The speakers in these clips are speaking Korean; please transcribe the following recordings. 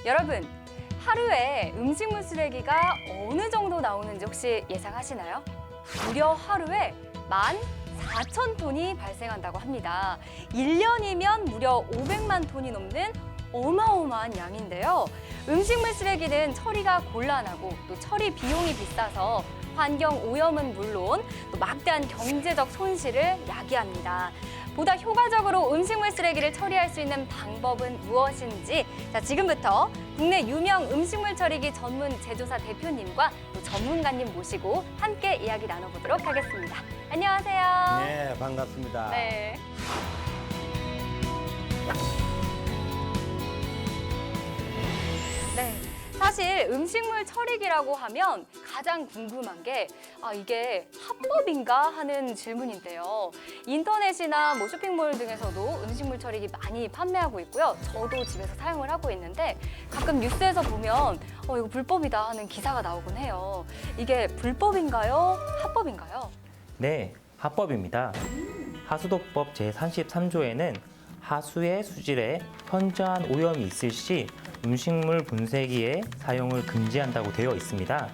여러분, 하루에 음식물 쓰레기가 어느 정도 나오는지 혹시 예상하시나요? 무려 하루에 14,000톤이 발생한다고 합니다. 1년이면 무려 500만 톤이 넘는 어마어마한 양인데요. 음식물 쓰레기는 처리가 곤란하고 또 처리 비용이 비싸서 환경 오염은 물론 또 막대한 경제적 손실을 야기합니다. 보다 효과적으로 음식물 쓰레기를 처리할 수 있는 방법은 무엇인지 자, 지금부터 국내 유명 음식물 처리기 전문 제조사 대표님과 또 전문가님 모시고 함께 이야기 나눠보도록 하겠습니다. 안녕하세요. 네, 반갑습니다. 네. 네. 사실 음식물 처리기라고 하면 가장 궁금한 게 이게 합법인가 하는 질문인데요. 인터넷이나 뭐 쇼핑몰 등에서도 음식물 처리기 많이 판매하고 있고요. 저도 집에서 사용을 하고 있는데 가끔 뉴스에서 보면 이거 불법이다 하는 기사가 나오곤 해요. 이게 불법인가요? 합법인가요? 네, 합법입니다. 하수도법 제33조에는 하수의 수질에 현저한 오염이 있을 시 음식물 분쇄기의 사용을 금지한다고 되어 있습니다.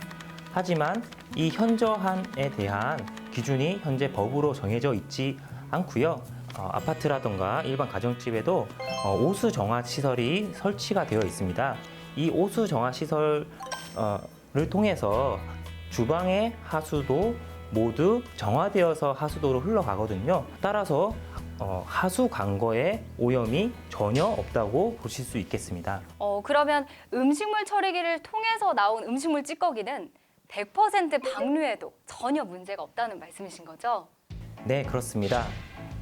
하지만 이 현저한에 대한 기준이 현재 법으로 정해져 있지 않고요. 아파트라던가 일반 가정집에도 오수 정화 시설이 설치가 되어 있습니다. 이 오수 정화 시설을 통해서 주방의 하수도 모두 정화되어서 하수도로 흘러가거든요. 따라서 하수 관거에 오염이 전혀 없다고 보실 수 있겠습니다. 그러면 음식물 처리기를 통해서 나온 음식물 찌꺼기는 100% 방류해도 전혀 문제가 없다는 말씀이신 거죠? 네, 그렇습니다.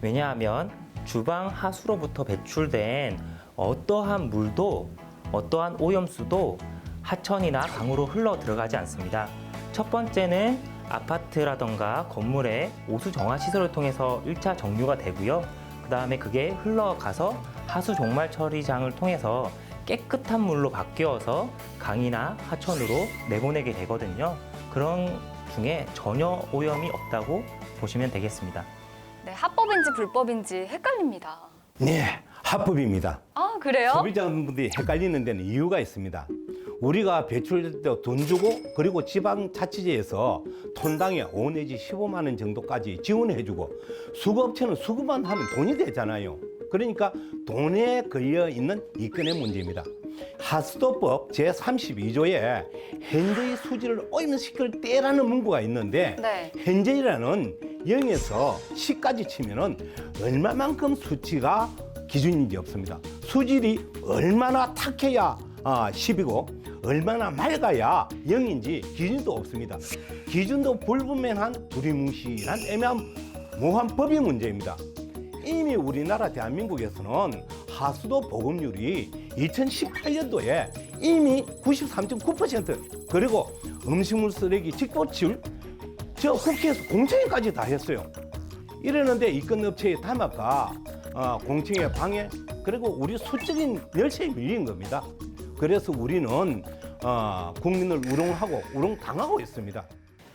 왜냐하면 주방 하수로부터 배출된 어떠한 물도 어떠한 오염수도 하천이나 강으로 흘러 들어가지 않습니다. 첫 번째는 아파트라던가 건물의 오수 정화 시설을 통해서 1차 정류가 되고요. 그 다음에 그게 흘러가서 하수 종말 처리장을 통해서 깨끗한 물로 바뀌어서 강이나 하천으로 내보내게 되거든요. 그런 중에 전혀 오염이 없다고 보시면 되겠습니다. 네, 합법인지 불법인지 헷갈립니다. 네, 합법입니다. 아, 그래요? 소비자분들이 헷갈리는 데는 이유가 있습니다. 우리가 배출될 때 돈 주고 그리고 지방자치제에서 톤당에 5 내지 15만 원 정도까지 지원해주고 수거업체는 수거만 하면 돈이 되잖아요. 그러니까 돈에 걸려 있는 이 건의 문제입니다. 하수도법 제32조에 현재의 수질을 오염시킬 때라는 문구가 있는데 네. 현재라는 0에서 10까지 치면은 얼마만큼 수치가 기준인지 없습니다. 수질이 얼마나 탁해야 10이고 얼마나 맑아야 0인지 기준도 없습니다. 기준도 불분명한 두리뭉실한 애매한 모호한 법의 문제입니다. 이미 우리나라 대한민국에서는 하수도 보급률이 2018년도에 이미 93.9% 그리고 음식물 쓰레기 직보치율 저 국회에서 공청회까지 다 했어요. 이러는데 이건 업체의 담화가 공청회 방해 그리고 우리 수적인 열차에 밀린 겁니다. 그래서 우리는 국민을 우롱하고 우롱당하고 있습니다.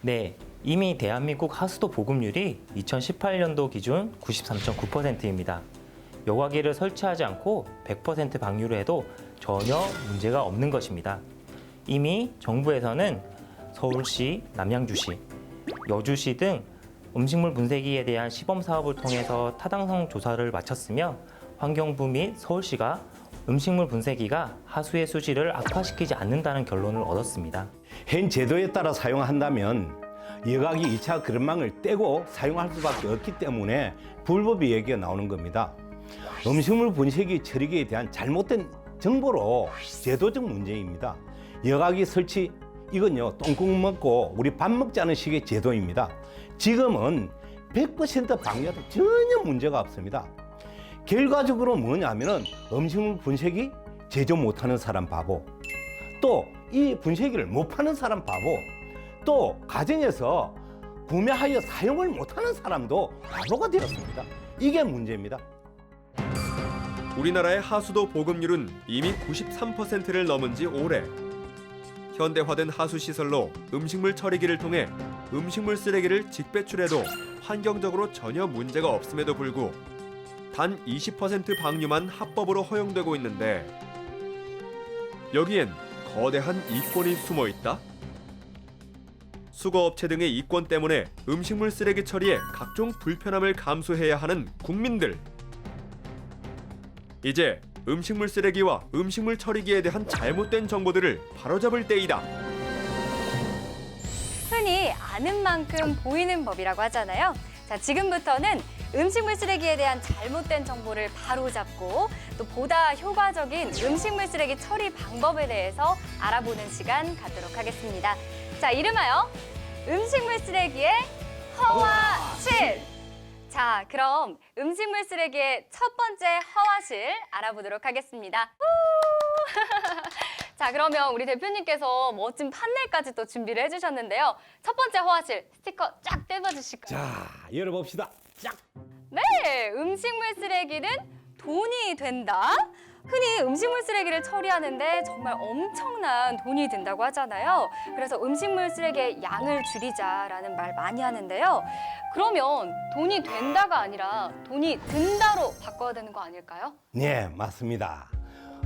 네, 이미 대한민국 하수도 보급률이 2018년도 기준 93.9%입니다. 여과기를 설치하지 않고 100% 방류를 해도 전혀 문제가 없는 것입니다. 이미 정부에서는 서울시, 남양주시, 여주시 등 음식물 분쇄기에 대한 시범 사업을 통해서 타당성 조사를 마쳤으며 환경부 및 서울시가 음식물 분쇄기가 하수의 수질을 악화시키지 않는다는 결론을 얻었습니다. 현 제도에 따라 사용한다면 여과기 2차 그릇망을 떼고 사용할 수밖에 없기 때문에 불법의 얘기가 나오는 겁니다. 음식물 분쇄기 처리기에 대한 잘못된 정보로 제도적 문제입니다. 여과기 설치 이건요 똥국 먹고 우리 밥 먹자는 식의 제도입니다. 지금은 100% 방류해도 전혀 문제가 없습니다. 결과적으로 뭐냐면은 음식물 분쇄기 제조 못하는 사람 바보, 또 이 분쇄기를 못 파는 사람 바보, 또 가정에서 구매하여 사용을 못하는 사람도 바보가 되었습니다. 이게 문제입니다. 우리나라의 하수도 보급률은 이미 93%를 넘은 지 오래. 현대화된 하수시설로 음식물 처리기를 통해 음식물 쓰레기를 직배출해도 환경적으로 전혀 문제가 없음에도 불구 단 20% 방류만 합법으로 허용되고 있는데 여기엔 거대한 이권이 숨어 있다. 수거업체 등의 이권 때문에 음식물 쓰레기 처리에 각종 불편함을 감수해야 하는 국민들. 이제 음식물 쓰레기와 음식물 처리기에 대한 잘못된 정보들을 바로잡을 때이다. 흔히 아는 만큼 보이는 법이라고 하잖아요. 자, 지금부터는 음식물 쓰레기에 대한 잘못된 정보를 바로잡고 또 보다 효과적인 음식물 쓰레기 처리 방법에 대해서 알아보는 시간 갖도록 하겠습니다. 자, 이름하여 음식물 쓰레기의 허와실! 자, 그럼 음식물 쓰레기의 첫 번째 허와실 알아보도록 하겠습니다. 자, 그러면 우리 대표님께서 멋진 판넬까지 또 준비를 해주셨는데요. 첫 번째 허와실 스티커 쫙 떼봐주실까요? 자, 열어봅시다. 짝! 네, 음식물 쓰레기는 돈이 된다. 흔히 음식물 쓰레기를 처리하는데 정말 엄청난 돈이 든다고 하잖아요. 그래서 음식물 쓰레기의 양을 줄이자라는 말 많이 하는데요. 그러면 돈이 된다가 아니라 돈이 든다로 바꿔야 되는 거 아닐까요? 네, 맞습니다.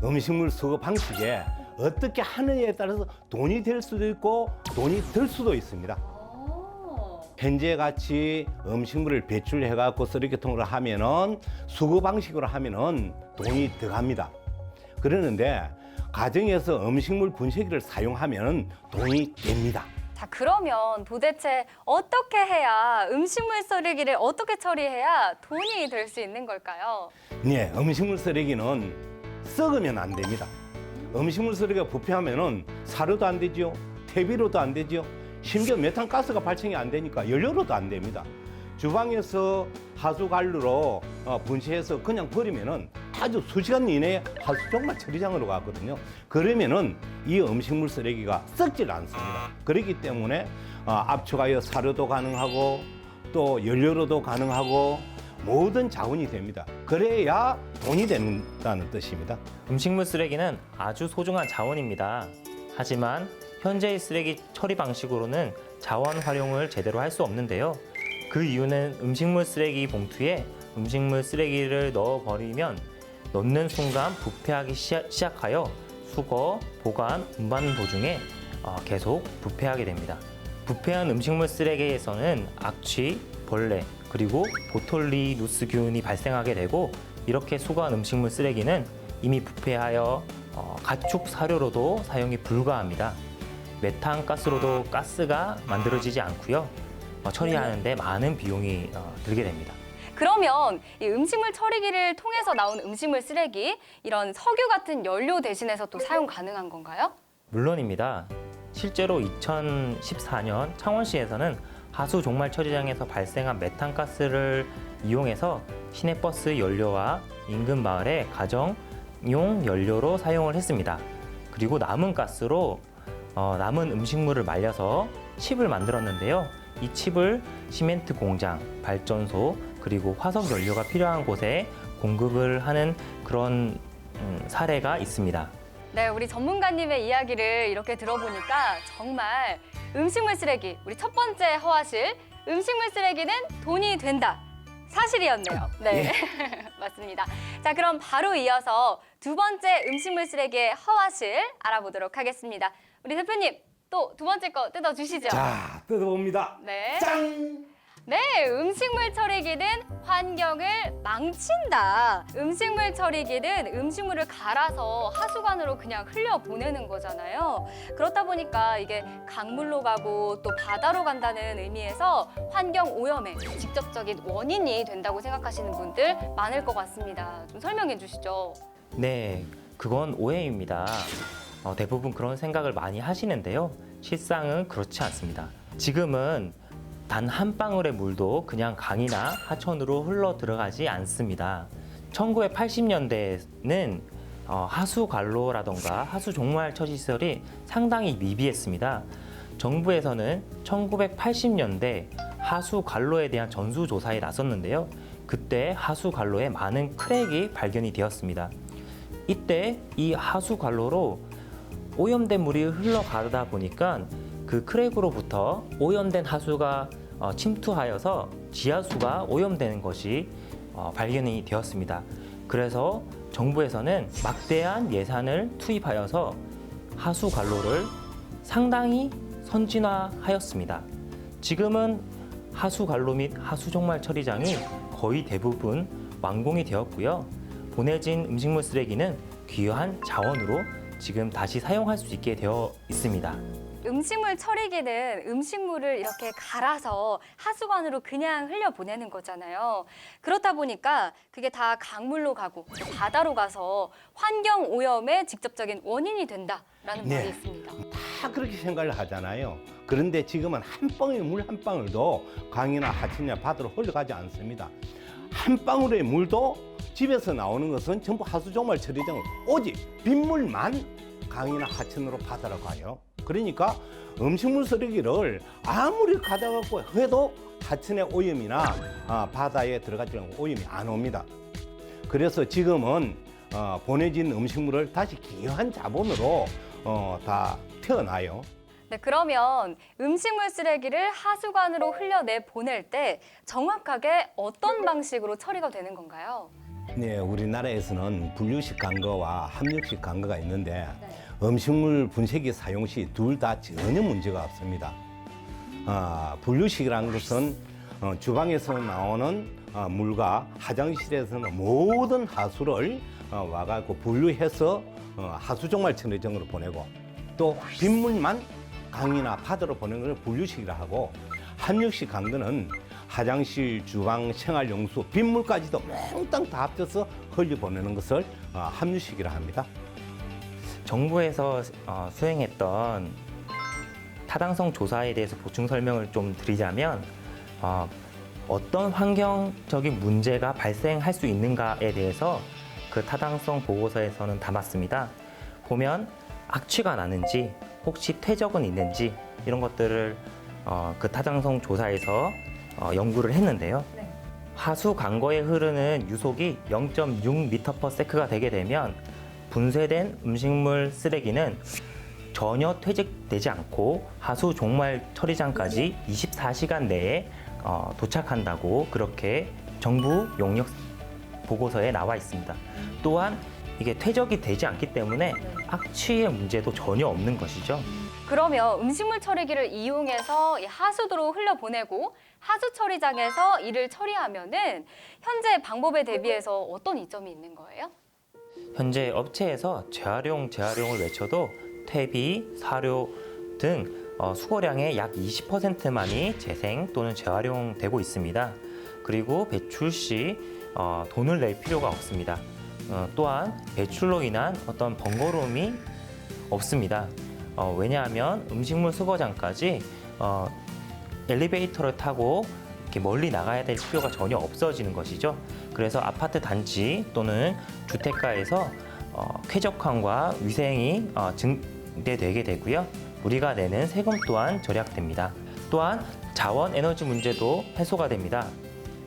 음식물 수거 방식에 어떻게 하느냐에 따라서 돈이 될 수도 있고 돈이 들 수도 있습니다. 현재 같이 음식물을 배출해 갖고 쓰레기통으로 하면은 수거 방식으로 하면은 돈이 들어갑니다. 그러는데 가정에서 음식물 분쇄기를 사용하면 돈이 됩니다. 자, 그러면 도대체 어떻게 해야 음식물 쓰레기를 어떻게 처리해야 돈이 될 수 있는 걸까요? 네, 음식물 쓰레기는 썩으면 안 됩니다. 음식물 쓰레기가 부패하면은 사료도 안 되죠, 퇴비로도 안 되죠. 심지어 메탄가스가 발생이 안 되니까 연료로도 안 됩니다. 주방에서 하수관루로 분쇄해서 그냥 버리면은 아주 수시간 이내에 하수종말 처리장으로 가거든요. 그러면은 이 음식물 쓰레기가 썩질 않습니다. 그렇기 때문에 압축하여 사료도 가능하고 또 연료로도 가능하고 모든 자원이 됩니다. 그래야 돈이 된다는 뜻입니다. 음식물 쓰레기는 아주 소중한 자원입니다. 하지만 현재의 쓰레기 처리 방식으로는 자원 활용을 제대로 할 수 없는데요. 그 이유는 음식물 쓰레기 봉투에 음식물 쓰레기를 넣어 버리면 넣는 순간 부패하기 시작하여 수거, 보관, 운반 도중에 계속 부패하게 됩니다. 부패한 음식물 쓰레기에서는 악취, 벌레, 그리고 보톨리누스균이 발생하게 되고 이렇게 수거한 음식물 쓰레기는 이미 부패하여 가축 사료로도 사용이 불가합니다. 메탄가스로도 가스가 만들어지지 않고요. 처리하는데 많은 비용이 들게 됩니다. 그러면 이 음식물 처리기를 통해서 나온 음식물 쓰레기, 이런 석유 같은 연료 대신해서 또 사용 가능한 건가요? 물론입니다. 실제로 2014년 창원시에서는 하수 종말 처리장에서 발생한 메탄가스를 이용해서 시내버스 연료와 인근 마을의 가정용 연료로 사용을 했습니다. 그리고 남은 가스로 남은 음식물을 말려서 칩을 만들었는데요. 이 칩을 시멘트 공장, 발전소, 그리고 화석 연료가 필요한 곳에 공급을 하는 그런 사례가 있습니다. 네, 우리 전문가님의 이야기를 이렇게 들어보니까 정말 음식물 쓰레기, 우리 첫 번째 허와실, 음식물 쓰레기는 돈이 된다. 사실이었네요. 네, 맞습니다. 자, 그럼 바로 이어서 두 번째 음식물 쓰레기의 허와실 알아보도록 하겠습니다. 우리 대표님, 또 두 번째 거 뜯어주시죠. 자, 뜯어봅니다. 네. 짠! 네, 음식물 처리기는 환경을 망친다. 음식물 처리기는 음식물을 갈아서 하수관으로 그냥 흘려보내는 거잖아요. 그렇다 보니까 이게 강물로 가고 또 바다로 간다는 의미에서 환경 오염의 직접적인 원인이 된다고 생각하시는 분들 많을 것 같습니다. 좀 설명해 주시죠. 네, 그건 오해입니다. 대부분 그런 생각을 많이 하시는데요. 실상은 그렇지 않습니다. 지금은 단 한 방울의 물도 그냥 강이나 하천으로 흘러 들어가지 않습니다. 1980년대에는 하수관로라던가 하수종말 처리시설이 상당히 미비했습니다. 정부에서는 1980년대 하수관로에 대한 전수조사에 나섰는데요. 그때 하수관로에 많은 크랙이 발견이 되었습니다. 이때 이 하수관로로 오염된 물이 흘러가다 보니까 그 크랙으로부터 오염된 하수가 침투하여서 지하수가 오염되는 것이 발견이 되었습니다. 그래서 정부에서는 막대한 예산을 투입하여서 하수 관로를 상당히 선진화하였습니다. 지금은 하수 관로 및 하수 종말 처리장이 거의 대부분 완공이 되었고요. 보내진 음식물 쓰레기는 귀한 자원으로 지금 다시 사용할 수 있게 되어 있습니다. 음식물 처리기는 음식물을 이렇게 갈아서 하수관으로 그냥 흘려보내는 거잖아요. 그렇다 보니까 그게 다 강물로 가고 또 바다로 가서 환경 오염의 직접적인 원인이 된다라는 네. 말이 있습니다. 다 그렇게 생각을 하잖아요. 그런데 지금은 한 방울 물 한 방울도 강이나 하천이나 바다로 흘러가지 않습니다. 한 방울의 물도 집에서 나오는 것은 전부 하수종말 처리장을 오직 빗물만 강이나 하천으로 바다로 가요. 그러니까 음식물 쓰레기를 아무리 가다 갖고 해도 하천의 오염이나 바다에 들어가지 않고 오염이 안 옵니다. 그래서 지금은 보내진 음식물을 다시 귀한 자본으로 다 태어나요. 네, 그러면 음식물 쓰레기를 하수관으로 흘려내 보낼 때 정확하게 어떤 방식으로 처리가 되는 건가요? 네, 우리나라에서는 분류식 강거와 함유식 강거가 있는데 네. 음식물 분쇄기 사용 시 둘 다 전혀 문제가 없습니다. 분류식이라는 것은 주방에서 나오는 물과 화장실에서는 모든 하수를 와가지고 분류해서 하수종말 처리장으로 보내고 또 빗물만 강이나 바다로 보내는 걸 분류식이라 하고 함유식 강거는 화장실, 주방, 생활용수, 빗물까지도 몽땅 다 합쳐서 흘려보내는 것을 함유식이라 합니다. 정부에서 수행했던 타당성 조사에 대해서 보충 설명을 좀 드리자면 어떤 환경적인 문제가 발생할 수 있는가에 대해서 그 타당성 보고서에서는 담았습니다. 보면 악취가 나는지 혹시 퇴적은 있는지 이런 것들을 그 타당성 조사에서 연구를 했는데요. 네. 하수 강거에 흐르는 유속이 0.6m/s가 되게 되면 분쇄된 음식물 쓰레기는 전혀 퇴직되지 않고 하수 종말 처리장까지 24시간 내에 도착한다고 그렇게 정부 용역 보고서에 나와 있습니다. 또한 이게 퇴적이 되지 않기 때문에 악취의 문제도 전혀 없는 것이죠. 그러면 음식물 처리기를 이용해서 이 하수도로 흘려보내고 하수 처리장에서 이를 처리하면은 현재 방법에 대비해서 어떤 이점이 있는 거예요? 현재 업체에서 재활용을 외쳐도 퇴비, 사료 등 수거량의 약 20%만이 재생 또는 재활용되고 있습니다. 그리고 배출 시 돈을 낼 필요가 없습니다. 또한 배출로 인한 어떤 번거로움이 없습니다. 왜냐하면 음식물 수거장까지 엘리베이터를 타고 이렇게 멀리 나가야 될 필요가 전혀 없어지는 것이죠. 그래서 아파트 단지 또는 주택가에서 쾌적함과 위생이 증대되게 되고요. 우리가 내는 세금 또한 절약됩니다. 또한 자원 에너지 문제도 해소가 됩니다.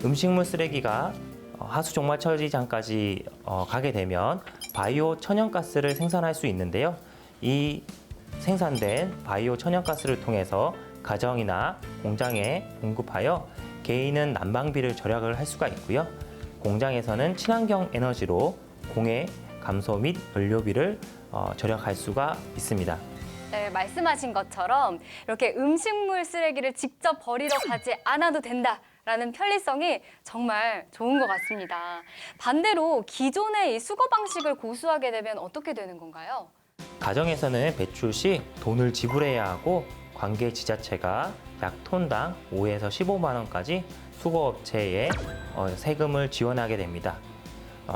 음식물 쓰레기가 하수 종말 처리장까지 가게 되면 바이오 천연가스를 생산할 수 있는데요. 이 생산된 바이오 천연가스를 통해서 가정이나 공장에 공급하여 개인은 난방비를 절약을 할 수가 있고요. 공장에서는 친환경 에너지로 공해 감소 및 연료비를 절약할 수가 있습니다. 네, 말씀하신 것처럼 이렇게 음식물 쓰레기를 직접 버리러 가지 않아도 된다라는 편리성이 정말 좋은 것 같습니다. 반대로 기존의 이 수거 방식을 고수하게 되면 어떻게 되는 건가요? 가정에서는 배출 시 돈을 지불해야 하고 관계 지자체가 약 톤당 5에서 15만 원까지 수거업체에 세금을 지원하게 됩니다.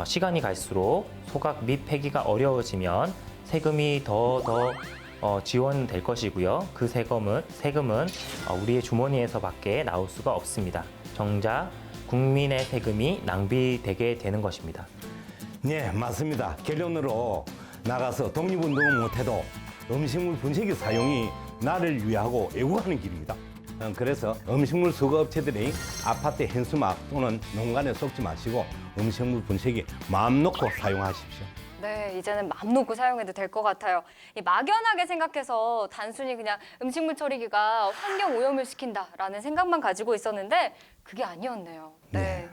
시간이 갈수록 소각 및 폐기가 어려워지면 세금이 더 지원될 것이고요. 그 세금은 우리의 주머니에서밖에 나올 수가 없습니다. 정작 국민의 세금이 낭비되게 되는 것입니다. 네, 맞습니다. 결론으로 나가서 독립운동을 못해도 음식물 분쇄기 사용이 나를 위하고 애국하는 길입니다. 그래서 음식물 수거업체들이 아파트 현수막 또는 농간에 쏟지 마시고 음식물 분쇄기 마음 놓고 사용하십시오. 네, 이제는 마음 놓고 사용해도 될 것 같아요. 이 막연하게 생각해서 단순히 그냥 음식물 처리기가 환경 오염을 시킨다라는 생각만 가지고 있었는데 그게 아니었네요. 네.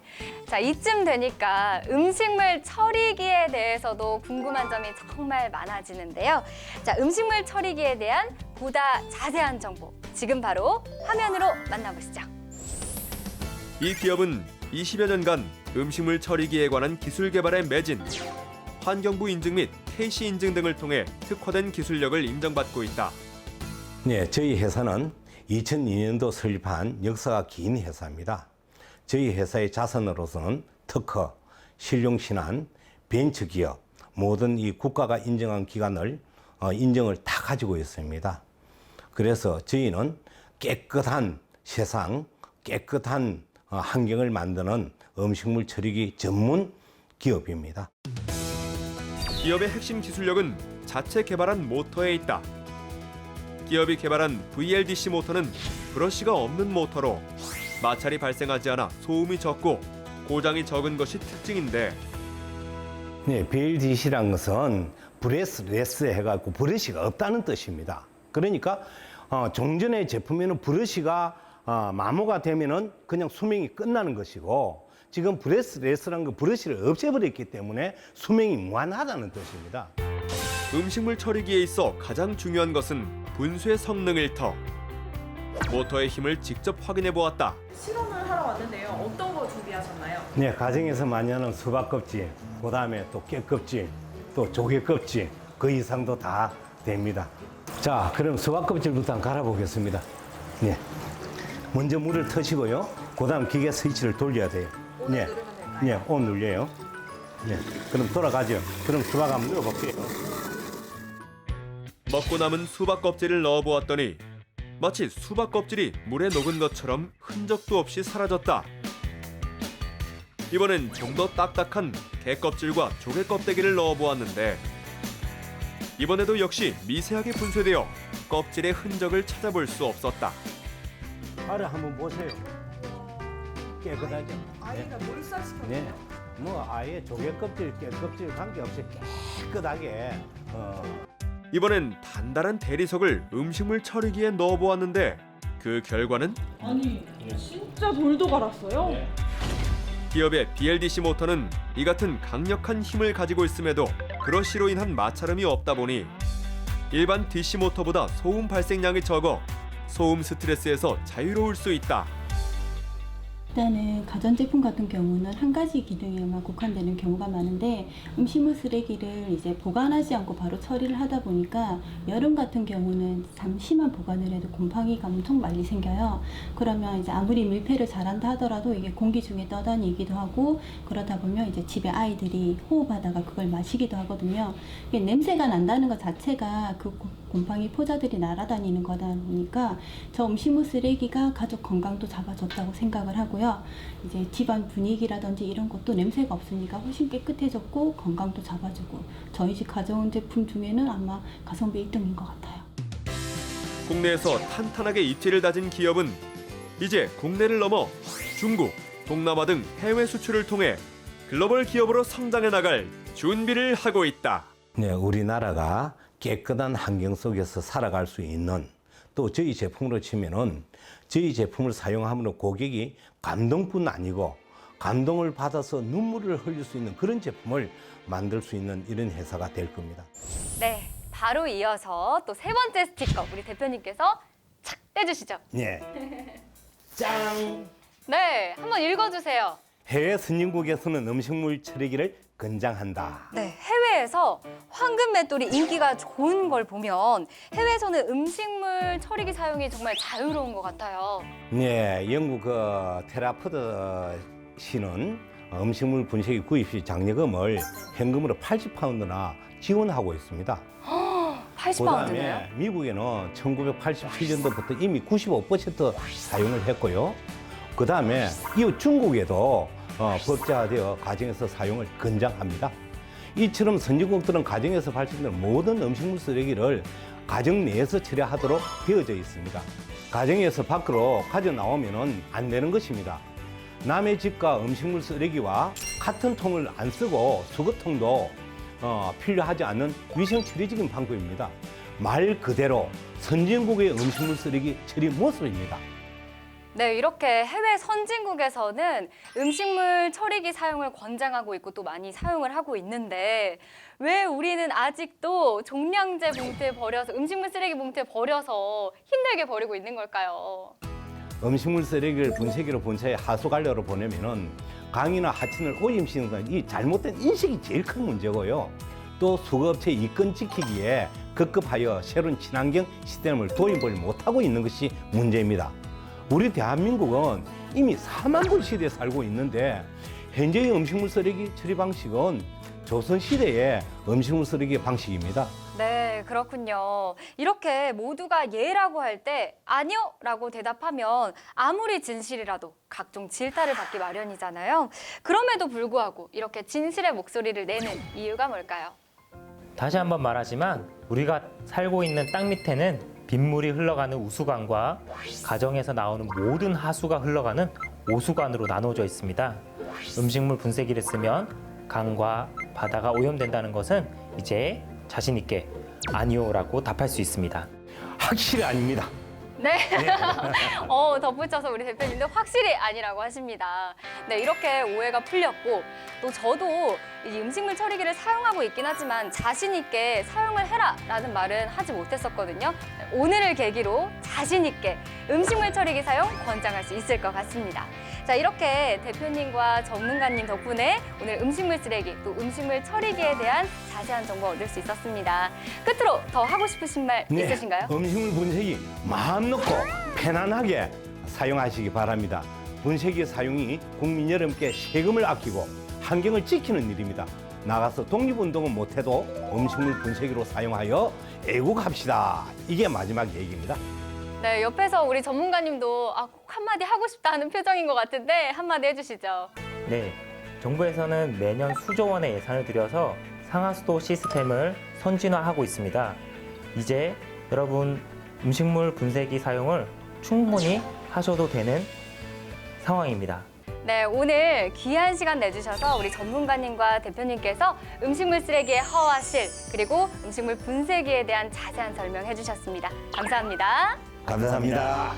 자, 이쯤 되니까 음식물 처리기에 대해서도 궁금한 점이 정말 많아지는데요. 자, 음식물 처리기에 대한 보다 자세한 정보 지금 바로 화면으로 만나보시죠. 이 기업은 20여 년간 음식물 처리기에 관한 기술 개발에 매진, 환경부 인증 및 KC 인증 등을 통해 특화된 기술력을 인정받고 있다. 네, 저희 회사는 2002년도 설립한 역사가 긴 회사입니다. 저희 회사의 자산으로서는 특허, 실용신안, 벤처기업, 모든 이 국가가 인정한 기관을 인정을 다 가지고 있습니다. 그래서 저희는 깨끗한 세상, 깨끗한 환경을 만드는 음식물 처리기 전문 기업입니다. 기업의 핵심 기술력은 자체 개발한 모터에 있다. 기업이 개발한 VLDC 모터는 브러쉬가 없는 모터로 마찰이 발생하지 않아 소음이 적고 고장이 적은 것이 특징인데, 네, VLDC란 것은 브레스레스 해갖고 브러쉬가 없다는 뜻입니다. 그러니까 종전의 제품에는 브러쉬가 마모가 되면은 그냥 수명이 끝나는 것이고, 지금 브레스레스란 거 브러쉬를 없애버렸기 때문에 수명이 무한하다는 뜻입니다. 음식물 처리기에 있어 가장 중요한 것은 분쇄 성능일 터. 모터의 힘을 직접 확인해 보았다. 실험을 하러 왔는데요. 어떤 거 준비하셨나요? 네, 가정에서 많이 하는 수박 껍질, 그 다음에 또 깨 껍질, 또 조개 껍질, 그 이상도 다 됩니다. 자, 그럼 수박 껍질부터 한번 갈아보겠습니다. 네. 먼저 물을 터시고요. 그 다음 기계 스위치를 돌려야 돼요. 네. 네, 온 눌려요. 네. 그럼 돌아가죠. 그럼 수박 한번 넣어볼게요. 먹고 남은 수박 껍질을 넣어 보았더니 마치 수박 껍질이 물에 녹은 것처럼 흔적도 없이 사라졌다. 이번엔 좀 더 딱딱한 게 껍질과 조개 껍데기를 넣어 보았는데, 이번에도 역시 미세하게 분쇄되어 껍질의 흔적을 찾아볼 수 없었다. 알을 한번 보세요. 깨끗하죠? 아이가 몰살시켰네요. 네. 뭐 아예 조개 껍질, 깨 껍질 관계없이 깨끗하게 이번엔 단단한 대리석을 음식물 처리기에 넣어 보았는데, 그 결과는 아니, 진짜 돌도 갈았어요? 기업의 BLDC 모터는 이 같은 강력한 힘을 가지고 있음에도 브러쉬로 인한 마찰음이 없다 보니 일반 DC 모터보다 소음 발생량이 적어 소음 스트레스에서 자유로울 수 있다. 일단은 가전제품 같은 경우는 한 가지 기능에만 국한되는 경우가 많은데, 음식물 쓰레기를 이제 보관하지 않고 바로 처리를 하다 보니까 여름 같은 경우는 잠시만 보관을 해도 곰팡이가 엄청 많이 생겨요. 그러면 이제 아무리 밀폐를 잘한다 하더라도 이게 공기 중에 떠다니기도 하고, 그러다 보면 이제 집에 아이들이 호흡하다가 그걸 마시기도 하거든요. 이게 냄새가 난다는 것 자체가 그 곰팡이 포자들이 날아다니는 거다 보니까 저 음식물 쓰레기가 가족 건강도 잡아줬다고 생각을 하고요. 이제 집안 분위기라든지 이런 것도 냄새가 없으니까 훨씬 깨끗해졌고 건강도 잡아주고, 저희 집 가전제품 중에는 아마 가성비 1등인 것 같아요. 국내에서 탄탄하게 입지를 다진 기업은 이제 국내를 넘어 중국, 동남아 등 해외 수출을 통해 글로벌 기업으로 성장해 나갈 준비를 하고 있다. 네, 우리나라가 깨끗한 환경 속에서 살아갈 수 있는, 또 저희 제품으로 치면은 저희 제품을 사용함으로 고객이 감동뿐 아니고 감동을 받아서 눈물을 흘릴 수 있는 그런 제품을 만들 수 있는 이런 회사가 될 겁니다. 네, 바로 이어서 또 세 번째 스티커 우리 대표님께서 착 떼주시죠. 네. 짱! 네, 한번 읽어주세요. 해외 선진국에서는 음식물 처리기를 권장한다. 네, 해외에서 황금 맷돌이 인기가 좋은 걸 보면 해외에서는 음식물 처리기 사용이 정말 자유로운 것 같아요. 네, 영국 테라포드 시는 음식물 분쇄기 구입 시 장려금을 현금으로 80파운드나 지원하고 있습니다. 80파운드네요. 그다음에 미국에는 1987년도부터 이미 95% 사용을 했고요. 그다음에 이후 중국에도 법제화되어 가정에서 사용을 권장합니다. 이처럼 선진국들은 가정에서 발생되는 모든 음식물 쓰레기를 가정 내에서 처리하도록 되어져 있습니다. 가정에서 밖으로 가져 나오면 안 되는 것입니다. 남의 집과 음식물 쓰레기와 같은 통을 안 쓰고 수거통도 필요하지 않는 위생 처리적인 방법입니다. 말 그대로 선진국의 음식물 쓰레기 처리 모습입니다. 네, 이렇게 해외 선진국에서는 음식물 처리기 사용을 권장하고 있고 또 많이 사용을 하고 있는데 왜 우리는 아직도 종량제 봉투에 버려서 음식물 쓰레기 봉투에 버려서 힘들게 버리고 있는 걸까요? 음식물 쓰레기를 분쇄기로 분쇄해 하수 관료로 보내면은 강이나 하천을 오염시키는 건 이 잘못된 인식이 제일 큰 문제고요. 또 수거업체 이권 지키기에 급급하여 새로운 친환경 시스템을 도입을 못하고 있는 것이 문제입니다. 우리 대한민국은 이미 4만 불 시대에 살고 있는데 현재의 음식물 쓰레기 처리 방식은 조선시대의 음식물 쓰레기 방식입니다. 네, 그렇군요. 이렇게 모두가 예라고 할 때 아니요 라고 대답하면 아무리 진실이라도 각종 질타를 받기 마련이잖아요. 그럼에도 불구하고 이렇게 진실의 목소리를 내는 이유가 뭘까요? 다시 한번 말하지만 우리가 살고 있는 땅 밑에는 빗물이 흘러가는 우수관과 가정에서 나오는 모든 하수가 흘러가는 오수관으로 나눠져 있습니다. 음식물 분쇄기를 쓰면 강과 바다가 오염된다는 것은 이제 자신 있게 아니요라고 답할 수 있습니다. 확실히 아닙니다. 네. 덧붙여서 우리 대표님도 확실히 아니라고 하십니다. 네, 이렇게 오해가 풀렸고 또 저도 이 음식물 처리기를 사용하고 있긴 하지만 자신 있게 사용을 해라라는 말은 하지 못했었거든요. 오늘을 계기로 자신 있게 음식물 처리기 사용 권장할 수 있을 것 같습니다. 자, 이렇게 대표님과 전문가님 덕분에 오늘 음식물 쓰레기 또 음식물 처리기에 대한 자세한 정보 얻을 수 있었습니다. 끝으로 더 하고 싶으신 말 있으신가요? 음식물 분쇄기 마음 놓고 편안하게 사용하시기 바랍니다. 분쇄기 사용이 국민 여러분께 세금을 아끼고 환경을 지키는 일입니다. 나가서 독립운동은 못해도 음식물 분쇄기로 사용하여 애국합시다. 이게 마지막 얘기입니다. 네, 옆에서 우리 전문가님도 꼭 한마디 하고 싶다 하는 표정인 것 같은데 한마디 해주시죠. 네, 정부에서는 매년 수조 원의 예산을 들여서 상하수도 시스템을 선진화하고 있습니다. 이제 여러분 음식물 분쇄기 사용을 충분히 하셔도 되는 상황입니다. 네, 오늘 귀한 시간 내주셔서 우리 전문가님과 대표님께서 음식물 쓰레기의 허와 실 그리고 음식물 분쇄기에 대한 자세한 설명해 주셨습니다. 감사합니다. 감사합니다.